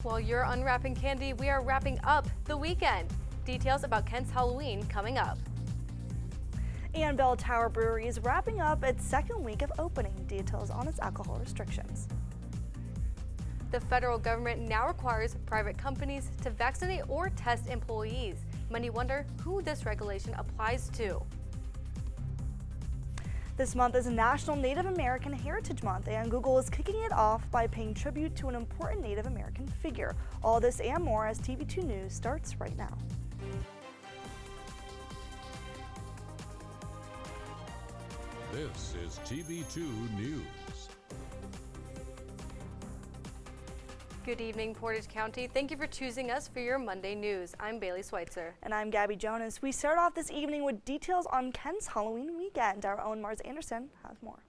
While you're unwrapping candy, we are wrapping up the weekend. Details about Kent's Halloween coming up. And Bell Tower Brewery is wrapping up its second week of opening. Details on its alcohol restrictions. The federal government now requires private companies to vaccinate or test employees. Many wonder who this regulation applies to. This month is National Native American Heritage Month, and Google is kicking it off by paying tribute to an important Native American figure. All this and more as TV2 News starts right now. This is TV2 News. Good evening, Portage County. Thank you for choosing us for your Monday news. I'm Baylee Sweitzer. And I'm Gabby Jonas. We start off this evening with details on Kent's Halloween weekend. Our own Marz Anderson has more.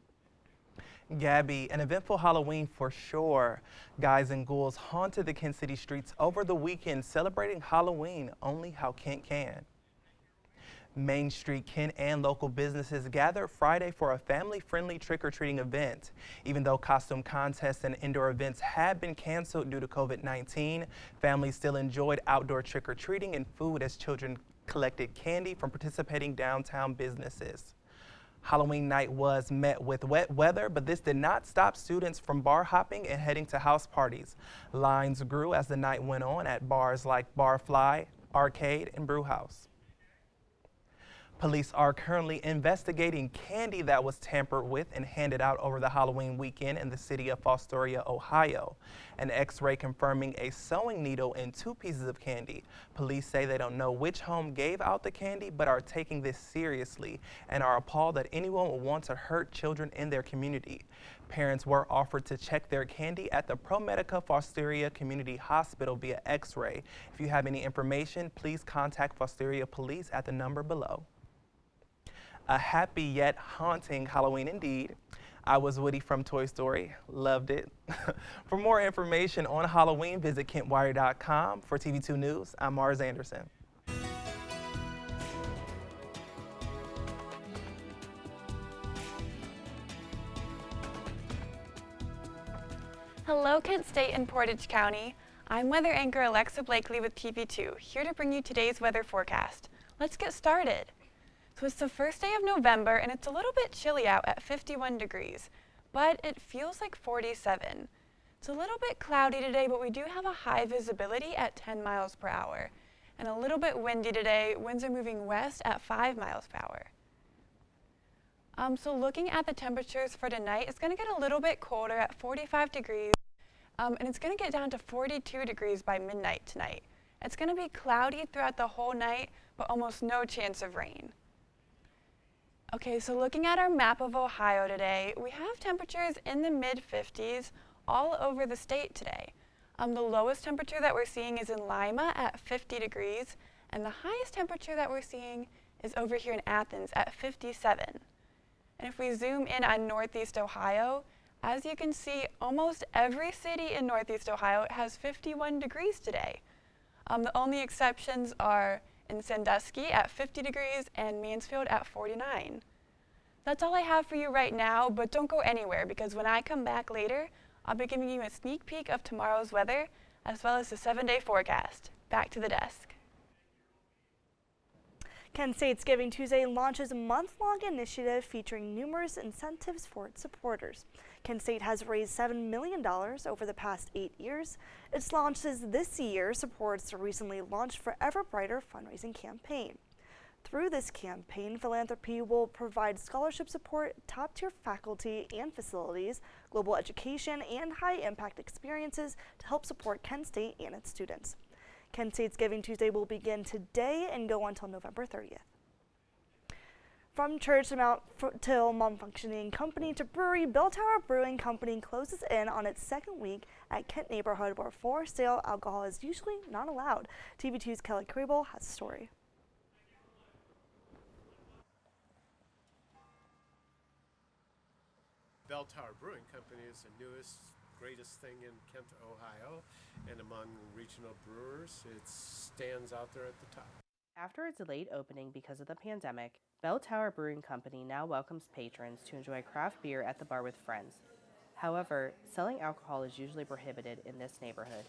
Gabby, an eventful Halloween for sure. Guys and ghouls haunted the Kent City streets over the weekend, celebrating Halloween only how Kent can. Main Street, Kent, and local businesses gathered Friday for a family-friendly trick-or-treating event. Even though costume contests and indoor events had been canceled due to COVID-19, families still enjoyed outdoor trick-or-treating and food as children collected candy from participating downtown businesses. Halloween night was met with wet weather, but this did not stop students from bar hopping and heading to house parties. Lines grew as the night went on at bars like Barfly, Arcade, and Brewhouse. Police are currently investigating candy that was tampered with and handed out over the Halloween weekend in the city of FOSTORIA, Ohio. An X-ray confirming a sewing needle and 2 pieces of candy. Police say they don't know which home gave out the candy, but are taking this seriously and are appalled that anyone would want to hurt children in their community. Parents were offered to check their candy at the ProMedica FOSTORIA Community Hospital via X-ray. If you have any information, please contact FOSTORIA Police at the number below. A happy yet haunting Halloween indeed. I was Woody from Toy Story. Loved it. For more information on Halloween, visit KentWire.com. For TV2 News, I'm Marz Anderson. Hello, Kent State and Portage County. I'm weather anchor Alexa Blakely with TV2, here to bring you today's weather forecast. Let's get started. So it's the first day of November and it's a little bit chilly out at 51 degrees, but it feels like 47. It's a little bit cloudy today, but we do have a high visibility at 10 miles per hour. And a little bit windy today, winds are moving west at 5 miles per hour. So looking at the temperatures for tonight, it's going to get a little bit colder at 45 degrees, and it's going to get down to 42 degrees by midnight tonight. It's going to be cloudy throughout the whole night, but almost no chance of rain. Okay, so looking at our map of Ohio today, we have temperatures in the mid-50s all over the state today. The lowest temperature that we're seeing is in Lima at 50 degrees, and the highest temperature that we're seeing is over here in Athens at 57. And if we zoom in on Northeast Ohio, as you can see, almost every city in Northeast Ohio has 51 degrees today. The only exceptions are in Sandusky at 50 degrees and Mansfield at 49. That's all I have for you right now, but don't go anywhere because when I come back later, I'll be giving you a sneak peek of tomorrow's weather as well as the 7-day forecast. Back to the desk. Kent State's Giving Tuesday launches a month-long initiative featuring numerous incentives for its supporters. Kent State has raised $7 million over the past 8 years. Its launches this year supports the recently launched Forever Brighter fundraising campaign. Through this campaign, philanthropy will provide scholarship support, top-tier faculty and facilities, global education, and high-impact experiences to help support Kent State and its students. Kent State's Giving Tuesday will begin today and go until November 30th. From church till non-functioning company to brewery, Bell Tower Brewing Company closes in on its second week at Kent neighborhood where for-sale alcohol is usually not allowed. TV2's Krabill has a story. Bell Tower Brewing Company is the newest, greatest thing in Kent, Ohio, and among regional brewers, it stands out there at the top. After a delayed opening because of the pandemic, Bell Tower Brewing Company now welcomes patrons to enjoy craft beer at the bar with friends. However, selling alcohol is usually prohibited in this neighborhood.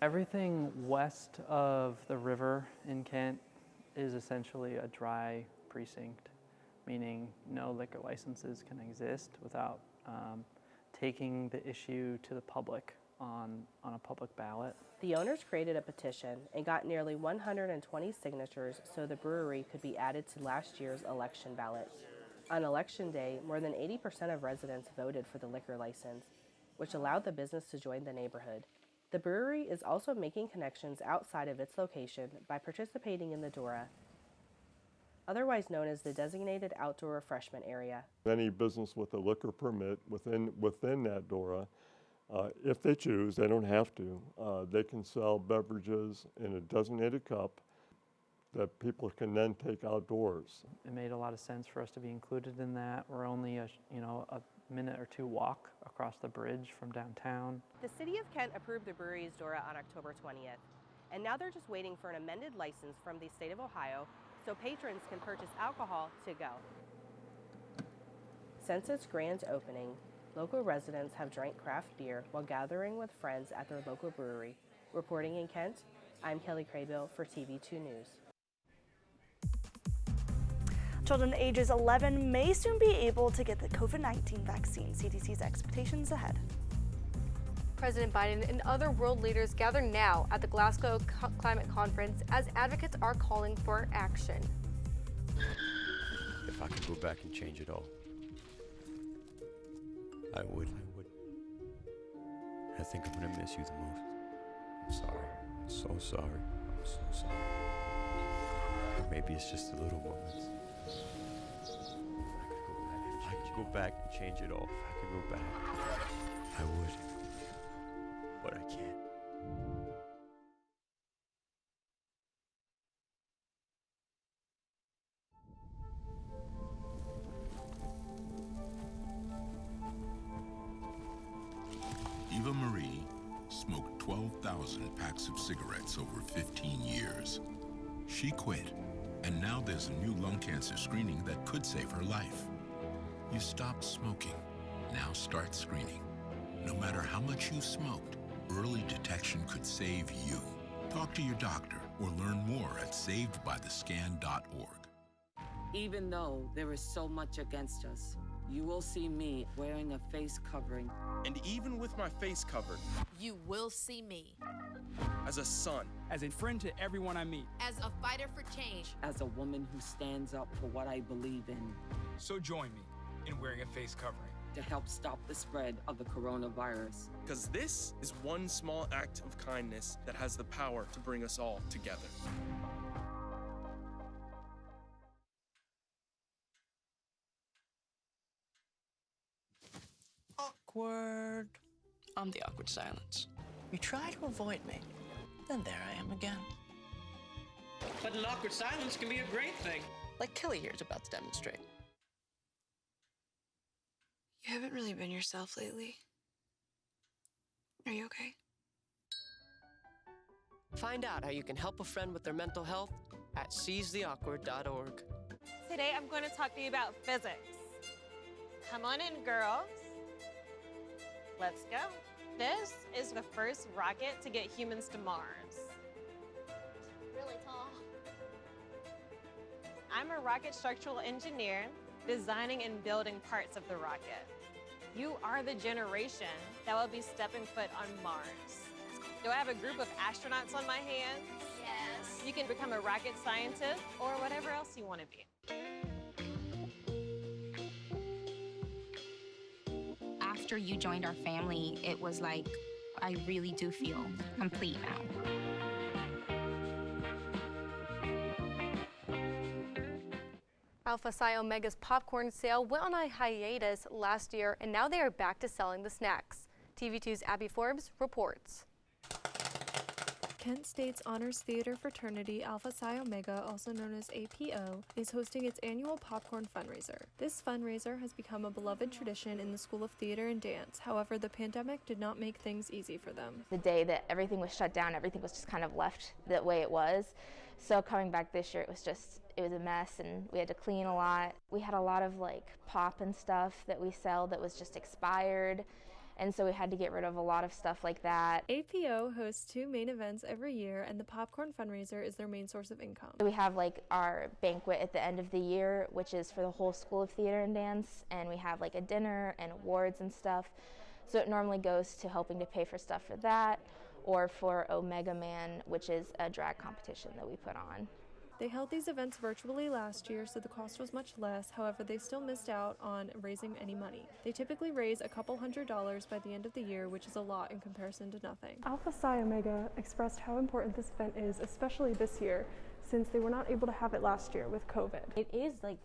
Everything west of the river in Kent is essentially a dry precinct, meaning no liquor licenses can exist without taking the issue to the public on a public ballot. The owners created a petition and got nearly 120 signatures so the brewery could be added to last year's election ballot. On election day, more than 80% of residents voted for the liquor license, which allowed the business to join the neighborhood. The brewery is also making connections outside of its location by participating in the DORA, otherwise known as the Designated Outdoor Refreshment Area. Any business with a liquor permit within that DORA, if they choose, they don't have to, they can sell beverages in a designated cup that people can then take outdoors. It made a lot of sense for us to be included in that. We're only a minute or two walk across the bridge from downtown. The City of Kent approved the brewery's DORA on October 20th, and now they're just waiting for an amended license from the state of Ohio so patrons can purchase alcohol to go. Since its grand opening, local residents have drank craft beer while gathering with friends at their local brewery. Reporting in Kent, I'm Kelly Krabill for TV2 News. Children ages 11 may soon be able to get the COVID-19 vaccine. CDC's expectations ahead. President Biden and other world leaders gather now at the Glasgow Climate Conference as advocates are calling for action. If I could go back and change it all, I would. I think I'm gonna miss you the most. I'm sorry. I'm so sorry. I'm so sorry. Maybe it's just the little moments. If I could go back and change it all, if I could go back, I would. But I can't. Eva Marie smoked 12,000 packs of cigarettes over 15 years. She quit, and now there's a new lung cancer screening that could save her life. You stopped smoking. Now start screening. No matter how much you smoked, early detection could save you. Talk to your doctor or learn more at savedbythescan.org. Even though there is so much against us, you will see me wearing a face covering. And even with my face covered, you will see me. As a son, as a friend to everyone I meet, as a fighter for change, as a woman who stands up for what I believe in. So join me in wearing a face covering to help stop the spread of the coronavirus. Because this is one small act of kindness that has the power to bring us all together. Awkward. I'm the awkward silence. You try to avoid me, then there I am again. But an awkward silence can be a great thing. Like Kelly here is about to demonstrate. You haven't really been yourself lately. Are you okay? Find out how you can help a friend with their mental health at seizetheawkward.org. Today I'm going to talk to you about physics. Come on in, girls. Let's go. This is the first rocket to get humans to Mars. Really tall. I'm a rocket structural engineer, designing and building parts of the rocket. You are the generation that will be stepping foot on Mars. Do I have a group of astronauts on my hands? Yes. You can become a rocket scientist or whatever else you want to be. After you joined our family, it was like, I really do feel complete now. Alpha Psi Omega's popcorn sale went on a hiatus last year, and now they are back to selling the snacks. TV2's Abigail Forbes reports. Kent State's Honors Theater fraternity Alpha Psi Omega, also known as APO, is hosting its annual popcorn fundraiser. This fundraiser has become a beloved tradition in the School of Theater and Dance. However, the pandemic did not make things easy for them. The day that everything was shut down, everything was just kind of left the way it was. So coming back this year, it was a mess, and we had to clean a lot. We had a lot of like pop and stuff that we sell that was just expired. and so we had to get rid of a lot of stuff like that. APO hosts 2 main events every year, and the Popcorn fundraiser is their main source of income. We have like our banquet at the end of the year, which is for the whole School of Theater and Dance, and we have like a dinner and awards and stuff. So it normally goes to helping to pay for stuff for that, or for Omega Man, which is a drag competition that we put on. They held these events virtually last year, so the cost was much less. However, they still missed out on raising any money. They typically raise a couple $100s by the end of the year, which is a lot in comparison to nothing. Alpha Psi Omega expressed how important this event is, especially this year, since they were not able to have it last year with COVID. It is like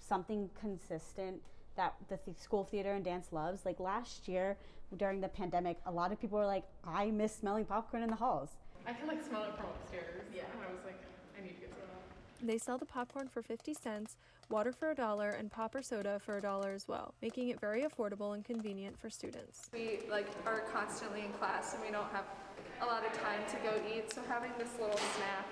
something consistent that the School of Theater and Dance loves. Like last year during the pandemic, a lot of people were like, I miss smelling popcorn in the halls. I can like smell it from upstairs. Yeah. And I was like, I need to get some of that. They sell the popcorn for 50 cents, water for $1, and pop or soda for $1 as well, making it very affordable and convenient for students. We are constantly in class and we don't have a lot of time to go eat, so having this little snack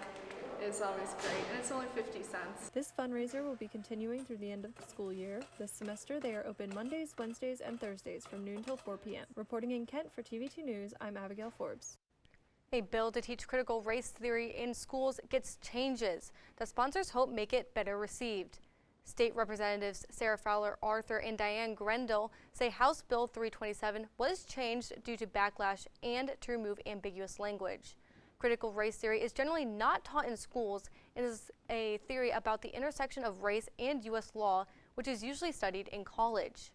is always great, and it's only 50 cents. This fundraiser will be continuing through the end of the school year. This semester, they are open Mondays, Wednesdays, and Thursdays from noon till 4 p.m. Reporting in Kent for TV2 News, I'm Abigail Forbes. A bill to teach critical race theory in schools gets changes that sponsors hope make it better received. State Representatives Sarah Fowler Arthur and Diane Grendel say House Bill 327 was changed due to backlash and to remove ambiguous language. Critical race theory is generally not taught in schools and is a theory about the intersection of race and U.S. law, which is usually studied in college.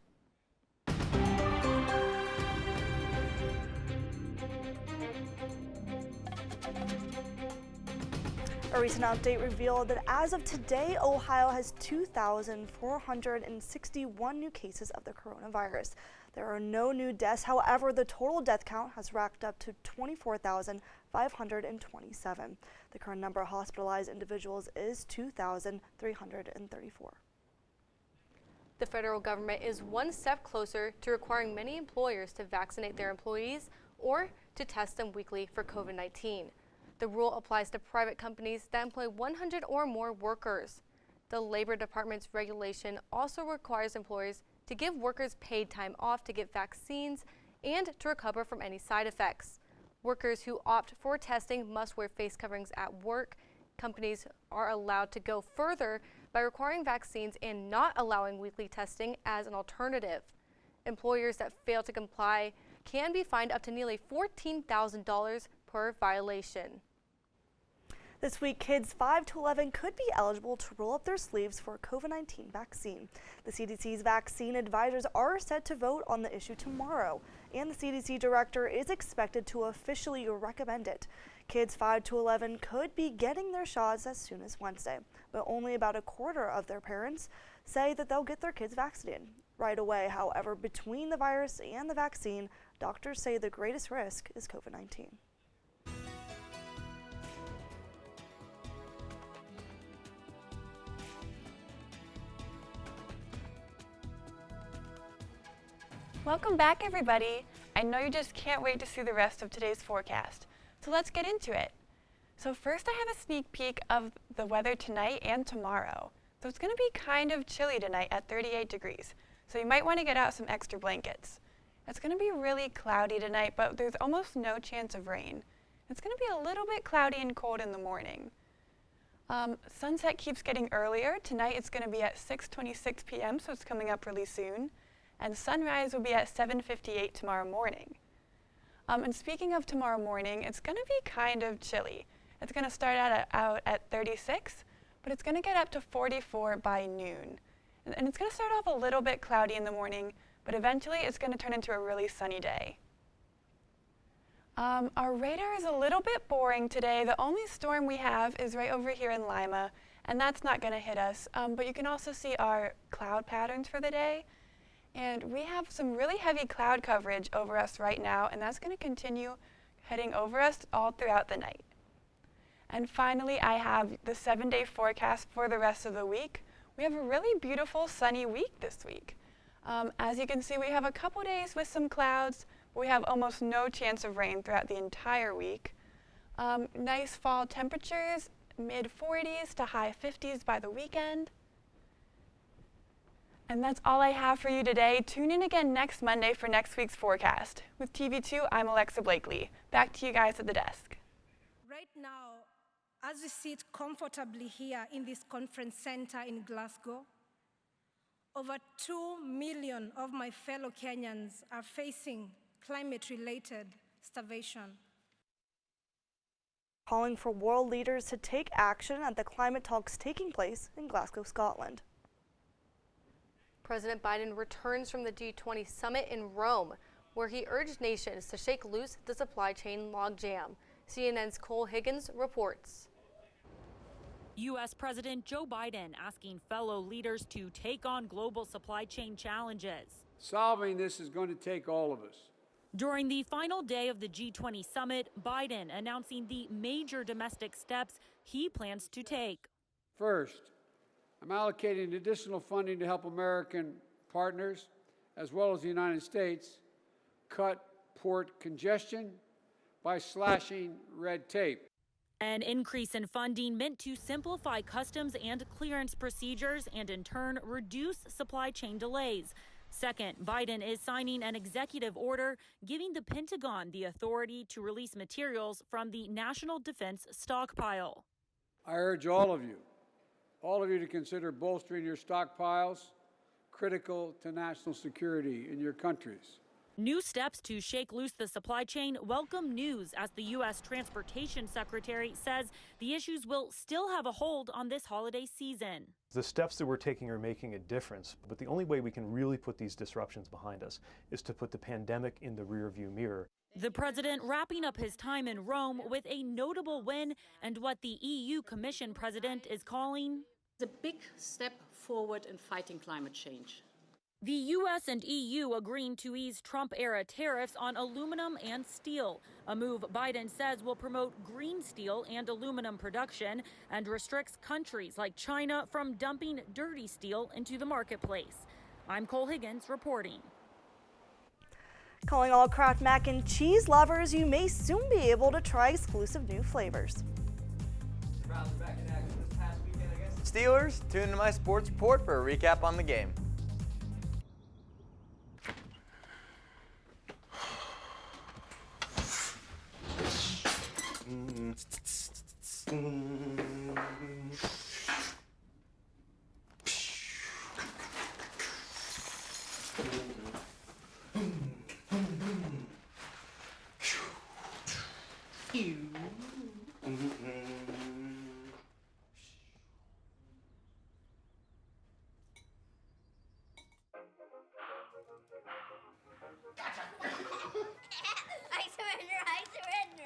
A recent update revealed that as of today, Ohio has 2,461 new cases of the coronavirus. There are no new deaths. However, the total death count has racked up to 24,527. The current number of hospitalized individuals is 2,334. The federal government is one step closer to requiring many employers to vaccinate their employees or to test them weekly for COVID-19. The rule applies to private companies that employ 100 or more workers. The Labor Department's regulation also requires employers to give workers paid time off to get vaccines and to recover from any side effects. Workers who opt for testing must wear face coverings at work. Companies are allowed to go further by requiring vaccines and not allowing weekly testing as an alternative. Employers that fail to comply can be fined up to nearly $14,000 per violation. This week, kids 5 to 11 could be eligible to roll up their sleeves for a COVID-19 vaccine. The CDC's vaccine advisors are set to vote on the issue tomorrow, and the CDC director is expected to officially recommend it. Kids 5 to 11 could be getting their shots as soon as Wednesday, but only about a quarter of their parents say that they'll get their kids vaccinated right away. However, between the virus and the vaccine, doctors say the greatest risk is COVID-19. Welcome back, everybody. I know you just can't wait to see the rest of today's forecast. So let's get into it. So first I have a sneak peek of the weather tonight and tomorrow. So it's going to be kind of chilly tonight at 38 degrees. So you might want to get out some extra blankets. It's going to be really cloudy tonight, but there's almost no chance of rain. It's going to be a little bit cloudy and cold in the morning. Sunset keeps getting earlier. Tonight it's going to be at 6:26 p.m., so it's coming up really soon. And sunrise will be at 7:58 tomorrow morning. And speaking of tomorrow morning, it's going to be kind of chilly. It's going to start out at 36, but it's going to get up to 44 by noon. And it's going to start off a little bit cloudy in the morning, but eventually it's going to turn into a really sunny day. Our radar is a little bit boring today. The only storm we have is right over here in Lima, and that's not going to hit us. But you can also see our cloud patterns for the day. And we have some really heavy cloud coverage over us right now, and that's going to continue heading over us all throughout the night. And finally, I have the 7-day forecast for the rest of the week. We have a really beautiful sunny week this week. As you can see, we have a couple days with some clouds, but we have almost no chance of rain throughout the entire week. Nice fall temperatures, mid-40s to high 50s by the weekend. And that's all I have for you today. Tune in again next Monday for next week's forecast. With TV2, I'm Alexa Blakely. Back to you guys at the desk. Right now, as we sit comfortably here in this conference center in Glasgow, over 2 million of my fellow Kenyans are facing climate-related starvation. Calling for world leaders to take action at the climate talks taking place in Glasgow, Scotland. President Biden returns from the G20 summit in Rome, where he urged nations to shake loose the supply chain logjam. CNN's Cole Higgins reports. U.S. President Joe Biden asking fellow leaders to take on global supply chain challenges. Solving this is going to take all of us. During the final day of the G20 summit, Biden announcing the major domestic steps he plans to take. First, I'm allocating additional funding to help American partners, as well as the United States, cut port congestion by slashing red tape. An increase in funding meant to simplify customs and clearance procedures and in turn reduce supply chain delays. Second, Biden is signing an executive order giving the Pentagon the authority to release materials from the National Defense Stockpile. I urge all of you to consider bolstering your stockpiles, critical to national security in your countries. New steps to shake loose the supply chain welcome news as the U.S. Transportation Secretary says the issues will still have a hold on this holiday season. The steps that we're taking are making a difference, but the only way we can really put these disruptions behind us is to put the pandemic in the rearview mirror. The president wrapping up his time in Rome with a notable win and what the EU Commission president is calling a big step forward in fighting climate change. The U.S. and EU agreeing to ease Trump-era tariffs on aluminum and steel, a move Biden says will promote green steel and aluminum production and restricts countries like China from dumping dirty steel into the marketplace. I'm Cole Higgins reporting. Calling all KRAFT mac and cheese lovers, you may soon be able to try exclusive new flavors. Steelers, tune into my sports report for a recap on the game.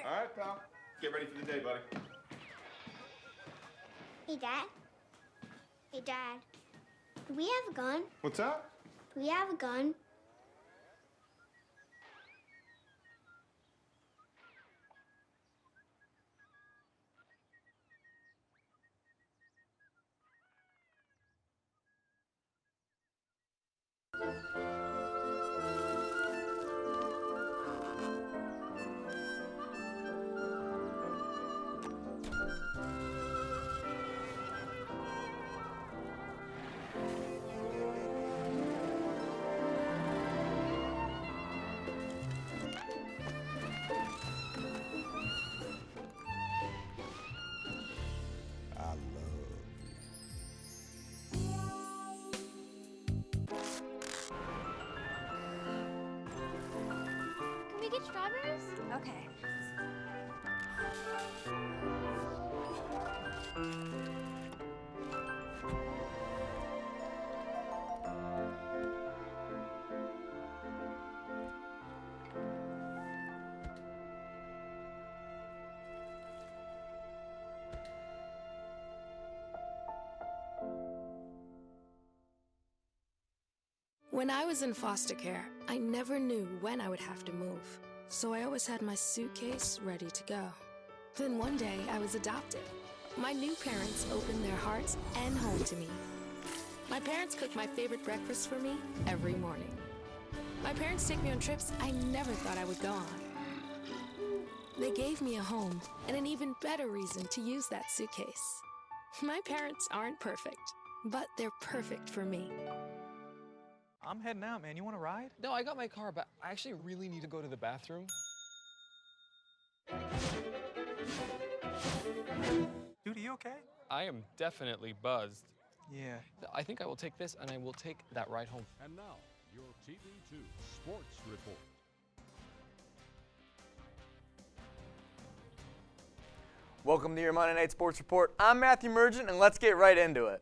All right, pal. Get ready for the day, buddy. Hey, Dad. Hey, Dad. Do we have a gun? What's that? Do we have a gun? Can we get strawberries? Okay. When I was in foster care, I never knew when I would have to move, so I always had my suitcase ready to go. Then one day, I was adopted. My new parents opened their hearts and home to me. My parents cook my favorite breakfast for me every morning. My parents take me on trips I never thought I would go on. They gave me a home and an even better reason to use that suitcase. My parents aren't perfect, but they're perfect for me. I'm heading out, man. You want to ride? No, I got my car, but I actually really need to go to the bathroom. Dude, are you okay? I am definitely buzzed. Yeah. I think I will take this, and I will take that ride home. And now, your TV2 Sports Report. Welcome to your Monday Night Sports Report. I'm Matthew Mergen, and let's get right into it.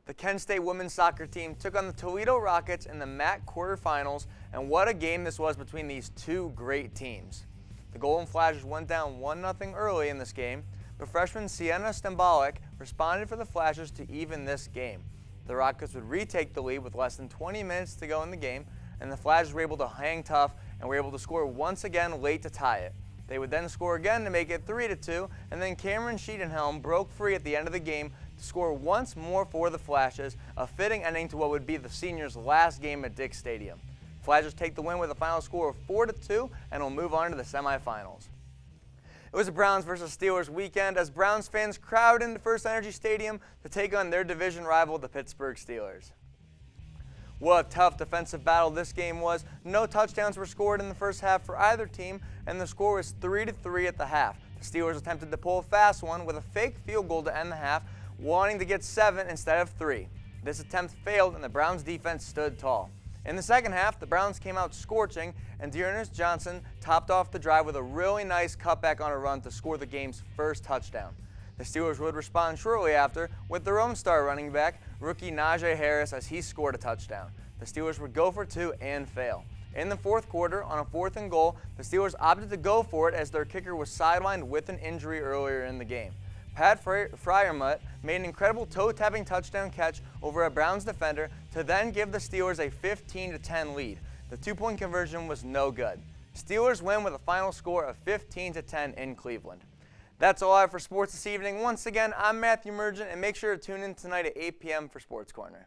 The Kent State women's soccer team took on the Toledo Rockets in the MAC quarterfinals, and what a game this was between these two great teams. The Golden Flashes went down 1-0 early in this game, but freshman Sienna Stambolic responded for the Flashes to even this game. The Rockets would retake the lead with less than 20 minutes to go in the game, and the Flashes were able to hang tough and were able to score once again late to tie it. They would then score again to make it 3-2, and then Cameron Sheedenhelm broke free at the end of the game to score once more for the Flashes, a fitting ending to what would be the seniors' last game at Dick Stadium. Flashes take the win with a final score of 4-2 and will move on to the semifinals. It was a Browns versus Steelers weekend as Browns fans crowded into First Energy Stadium to take on their division rival, the Pittsburgh Steelers. What a tough defensive battle this game was. No touchdowns were scored in the first half for either team, and the score was 3-3 at the half. The Steelers attempted to pull a fast one with a fake field goal to end the half, wanting to get 7 instead of 3. This attempt failed, and the Browns defense stood tall. In the second half, the Browns came out scorching, and Dearness Johnson topped off the drive with a really nice cutback on a run to score the game's first touchdown. The Steelers would respond shortly after with their own star running back, rookie Najee Harris, as he scored a touchdown. The Steelers would go for 2 and fail. In the fourth quarter, on a 4th and goal, the Steelers opted to go for it as their kicker was sidelined with an injury earlier in the game. Pat Fryermuth made an incredible toe-tapping touchdown catch over a Browns defender to then give the Steelers a 15-10 lead. The 2-point conversion was no good. Steelers win with a final score of 15-10 in Cleveland. That's all I have for sports this evening. Once again, I'm Matthew Mergen, and make sure to tune in tonight at 8 p.m. for Sports Corner.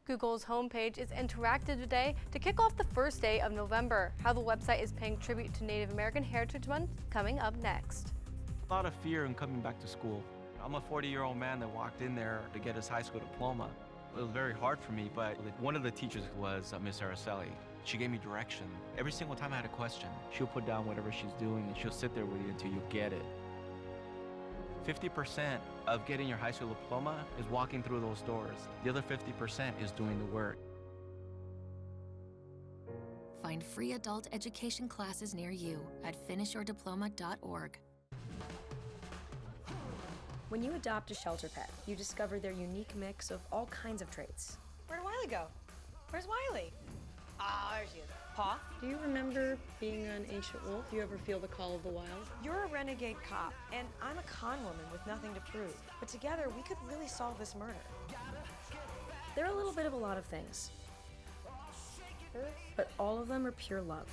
Google's homepage is interactive today to kick off the first day of November. How the website is paying tribute to Native American Heritage Month coming up next. A lot of fear in coming back to school. I'm a 40-year-old man that walked in there to get his high school diploma. It was very hard for me, but one of the teachers was Miss Araceli. She gave me direction. Every single time I had a question, she'll put down whatever she's doing and she'll sit there with you until you get it. 50% of getting your high school diploma is walking through those doors. The other 50% is doing the work. Find free adult education classes near you at finishyourdiploma.org. When you adopt a shelter pet, you discover their unique mix of all kinds of traits. Where'd Wiley go? Where's Wiley? Ah, there she is. Paw? Do you remember being an ancient wolf? Do you ever feel the call of the wild? You're a renegade cop, and I'm a con woman with nothing to prove. But together, we could really solve this murder. They're a little bit of a lot of things, but all of them are pure love.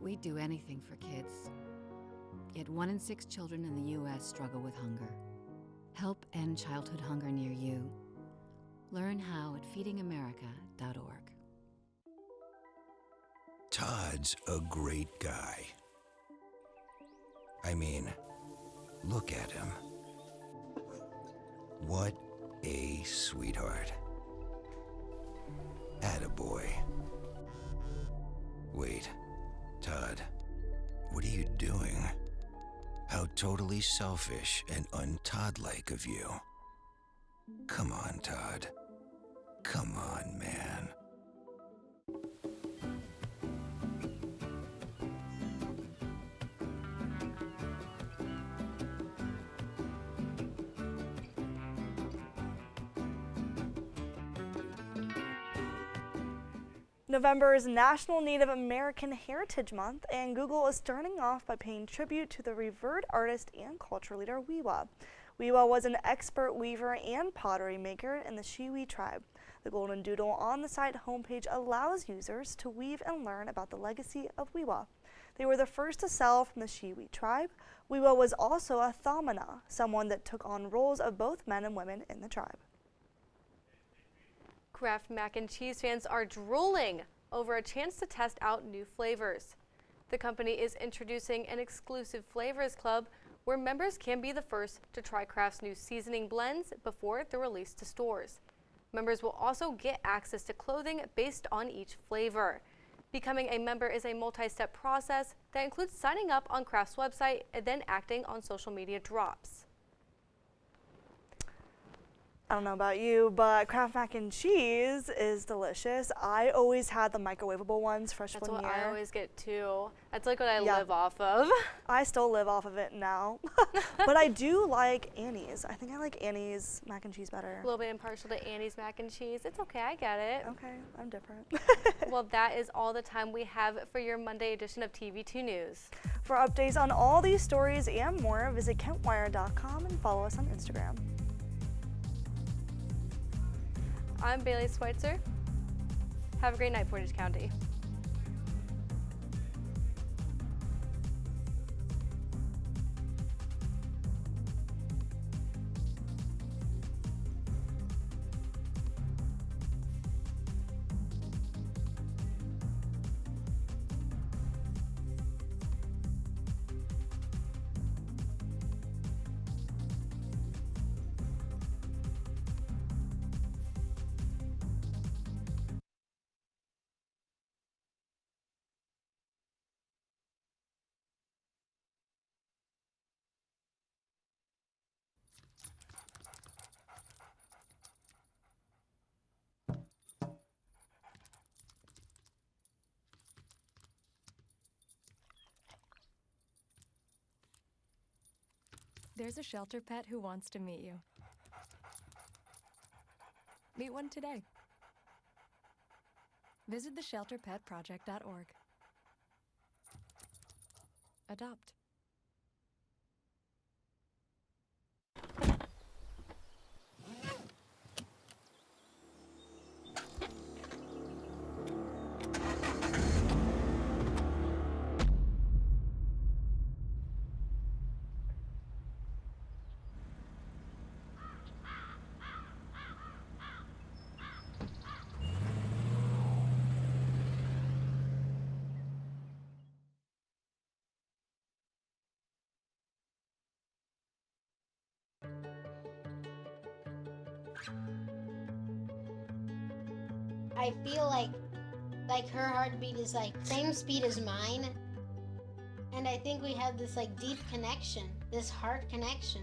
We'd do anything for kids. Yet 1 in 6 children in the U.S. struggle with hunger. Help end childhood hunger near you. Learn how at feedingamerica.org. Todd's a great guy. I mean, look at him. What a sweetheart. Attaboy. Wait, Todd, what are you doing? How totally selfish and un-Todd-like of you. Come on, Todd. Come on, man. November is National Native American Heritage Month, and Google is starting off by paying tribute to the revered artist and culture leader Wiwa. Wiwa was an expert weaver and pottery maker in the Shiwi tribe. The Golden Doodle on the site homepage allows users to weave and learn about the legacy of Wiwa. They were the first to sell from the Shiwi tribe. Wiwa was also a thamana, someone that took on roles of both men and women in the tribe. KRAFT mac and cheese fans are drooling over a chance to test out new flavors. The company is introducing an exclusive flavors club where members can be the first to try KRAFT's new seasoning blends before they're released to stores. Members will also get access to clothing based on each flavor. Becoming a member is a multi-step process that includes signing up on KRAFT's website and then acting on social media drops. I don't know about you, but KRAFT mac and cheese is delicious. I always had the microwavable ones freshman year. That's what I always get too. That's like what I live off of. I still live off of it now. But I do like Annie's. I think I like Annie's mac and cheese better. A little bit impartial to Annie's mac and cheese. It's okay, I get it. Okay, I'm different. Well, that is all the time we have for your Monday edition of TV2 News. For updates on all these stories and more, visit KentWire.com and follow us on Instagram. I'm Baylee Sweitzer. Have a great night, Portage County. There's a shelter pet who wants to meet you. Meet one today. Visit theshelterpetproject.org. Adopt. I feel like her heartbeat is like same speed as mine. And I think we have this like deep connection, this heart connection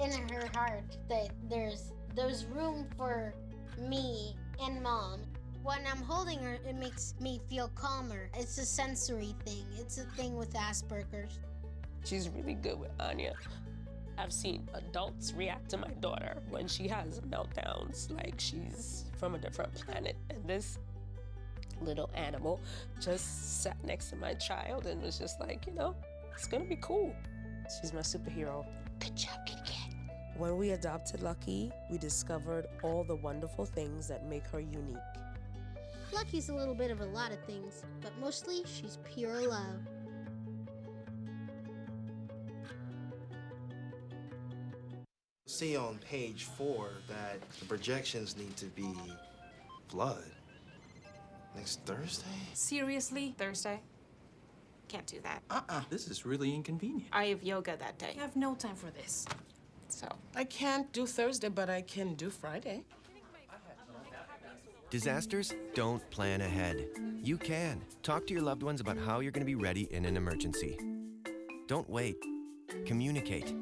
in her heart, that there's room for me and Mom. When I'm holding her, it makes me feel calmer. It's a sensory thing. It's a thing with Asperger's. She's really good with Anya. I've seen adults react to my daughter when she has meltdowns like she's from a different planet. And this little animal just sat next to my child and was just like, you know, it's gonna be cool. She's my superhero. Good job, Kit Kat. When we adopted Lucky, we discovered all the wonderful things that make her unique. Lucky's a little bit of a lot of things, but mostly she's pure love. See on page 4 that the projections need to be blood. Next Thursday? Seriously? Thursday? Can't do that. This is really inconvenient. I have yoga that day. I have no time for this. So. I can't do Thursday, but I can do Friday. Disasters don't plan ahead. You can. Talk to your loved ones about how you're going to be ready in an emergency. Don't wait. Communicate.